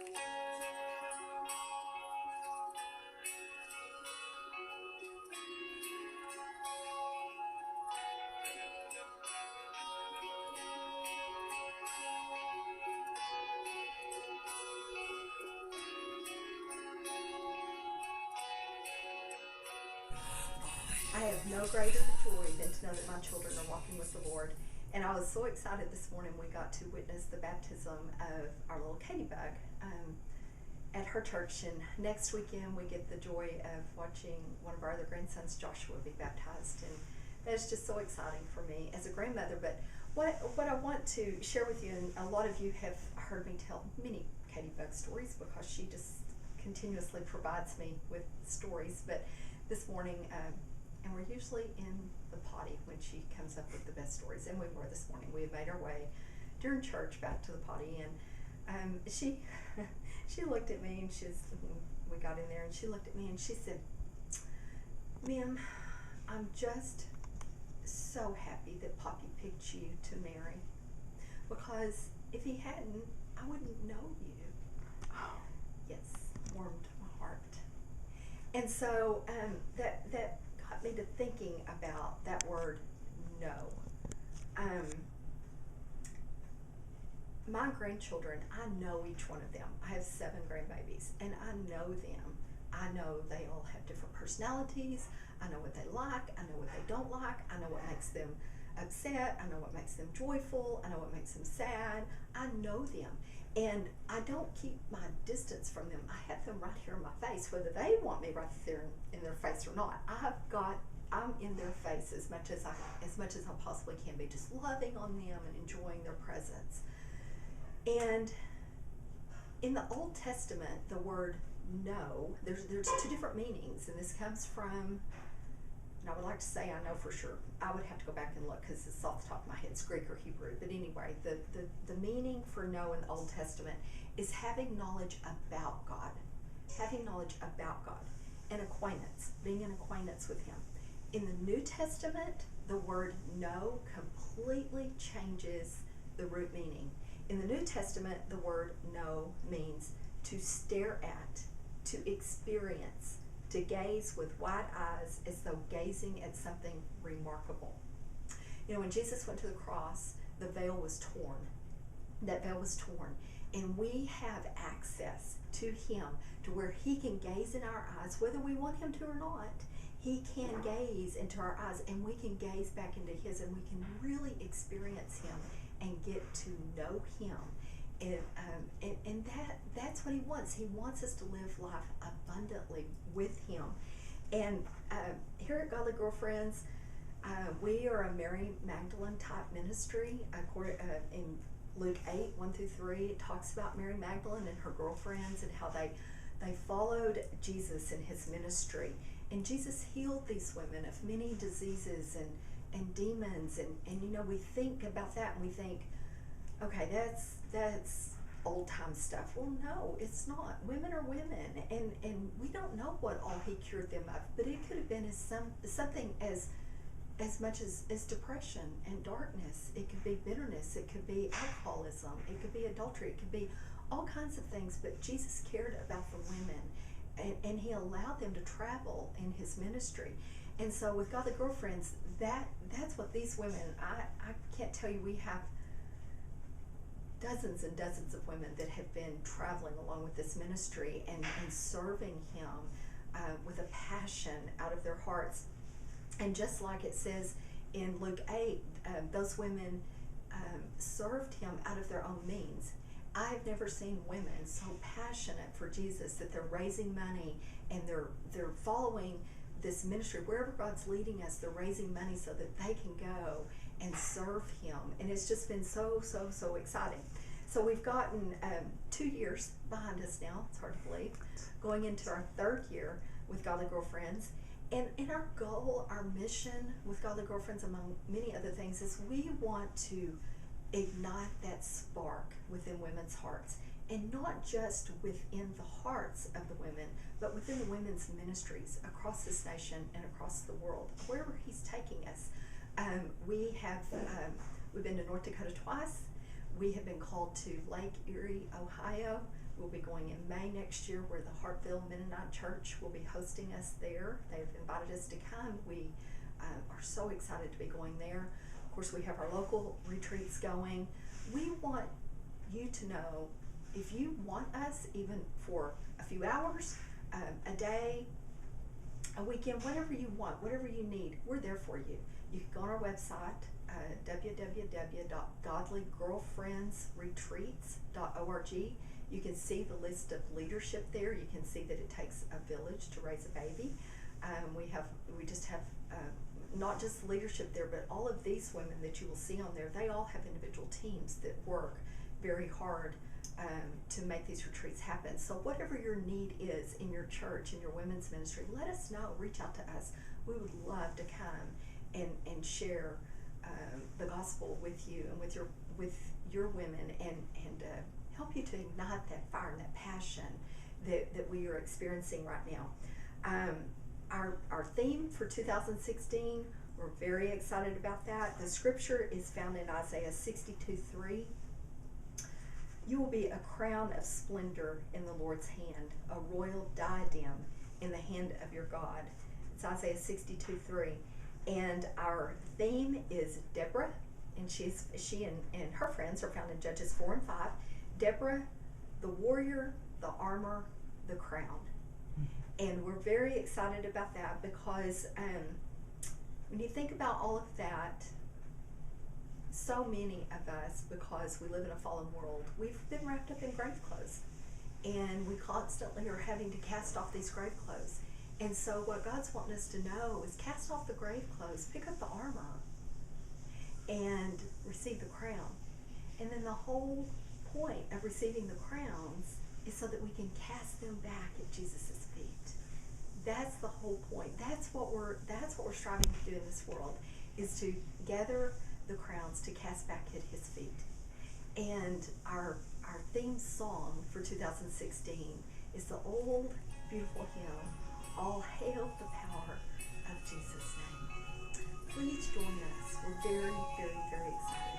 I have no greater joy than to know that my children are walking with the Lord. And I was so excited this morning we got to witness the baptism of our little Katie Bug at her church. And next weekend we get the joy of watching one of our other grandsons, Joshua, be baptized. And that's just so exciting for me as a grandmother. But what I want to share with you, and a lot of you have heard me tell many Katie Bug stories because she just continuously provides me with stories. But this morning, and we're usually in the potty when she comes up with the best stories, and we were this morning. We had made our way during church back to the potty, and she she looked at me, and we got in there, and she looked at me and she said, "Ma'am, I'm just so happy that Poppy picked you to marry, because if he hadn't, I wouldn't know you." Oh, yes, warmed my heart. And so that got me to thinking about that word no. My grandchildren, I know each one of them. I have 7 grandbabies, and I know them. I know they all have different personalities. I know what they like. I know what they don't like. I know what makes them upset. I know what makes them joyful. I know what makes them sad. I know them. And I don't keep my distance from them. I have them right here in my face, whether they want me right there in their face or not. I'm in their face as much as I possibly can be, just loving on them and enjoying their presence. And in the Old Testament, the word no, there's 2 different meanings, and this comes from, and I would like to say I know for sure. I would have to go back and look because it's off the top of my head. It's Greek or Hebrew. But anyway, the meaning for no in the Old Testament is having knowledge about God. Having knowledge about God. An acquaintance. Being an acquaintance with Him. In the New Testament, the word no completely changes the root meaning. In the New Testament, the word no means to stare at, to experience, to gaze with wide eyes as though gazing at something remarkable. You know, when Jesus went to the cross, the veil was torn. That veil was torn. And we have access to Him, to where He can gaze in our eyes, whether we want Him to or not. He can gaze into our eyes, and we can gaze back into His, and we can really experience Him and get to know Him. And that's what He wants. He wants us to live life abundantly with Him. And here at Godly Girlfriends, we are a Mary Magdalene type ministry. In Luke 8:1-3, it talks about Mary Magdalene and her girlfriends and how they followed Jesus in His ministry. And Jesus healed these women of many diseases and demons. And you know, we think about that and we think, okay, that's old time stuff. Well, no, it's not. Women are women, and we don't know what all He cured them of, but it could have been something as much as depression and darkness. It could be bitterness. It could be alcoholism. It could be adultery. It could be all kinds of things. But Jesus cared about the women, and He allowed them to travel in His ministry. And so with Godly Girlfriends, that's what these women. I can't tell you, we have dozens and dozens of women that have been traveling along with this ministry and serving Him with a passion out of their hearts. And just like it says in Luke 8, those women served Him out of their own means. I've never seen women so passionate for Jesus that they're raising money and they're following this ministry. Wherever God's leading us, they're raising money so that they can go and serve Him. And it's just been so exciting. So we've gotten 2 years behind us now. It's hard to believe. Going into our 3rd year with Godly Girlfriends. And our goal, our mission with Godly Girlfriends, among many other things, is we want to ignite that spark within women's hearts. And not just within the hearts of the women, but within the women's ministries across this nation and across the world, wherever He's taking us. We've been to North Dakota twice. We have been called to Lake Erie, Ohio. We'll be going in May next year, where the Hartville Mennonite Church will be hosting us there. They've invited us to come. We are so excited to be going there. Of course, we have our local retreats going. We want you to know, if you want us, even for a few hours, a day, a weekend, whatever you want, whatever you need, we're there for you. You can go on our website, www.godlygirlfriendsretreats.org. You can see the list of leadership there. You can see that it takes a village to raise a baby. We just have not just leadership there, but all of these women that you will see on there, they all have individual teams that work very hard to make these retreats happen. So whatever your need is in your church, in your women's ministry, let us know. Reach out to us. We would love to come and share the gospel with you and with your women, and help you to ignite that fire and that passion that we are experiencing right now. Our theme for 2016, we're very excited about that. The scripture is found in Isaiah 62:3. You will be a crown of splendor in the Lord's hand, a royal diadem in the hand of your God. It's Isaiah 62:3. And our theme is Deborah, and she and her friends are found in Judges 4 and 5. Deborah, the warrior, the armor, the crown. And we're very excited about that, because when you think about all of that, so many of us, because we live in a fallen world, we've been wrapped up in grave clothes, and we constantly are having to cast off these grave clothes. And so what God's wanting us to know is, cast off the grave clothes, pick up the armor, and receive the crown. And then the whole point of receiving the crowns is so that we can cast them back at Jesus' feet. That's the whole point. That's what we're striving to do in this world, is to gather the crowns to cast back at his feet. And our theme song for 2016 is the old beautiful hymn, All Hail the Power of Jesus' Name. Please join us. We're very, very, very excited.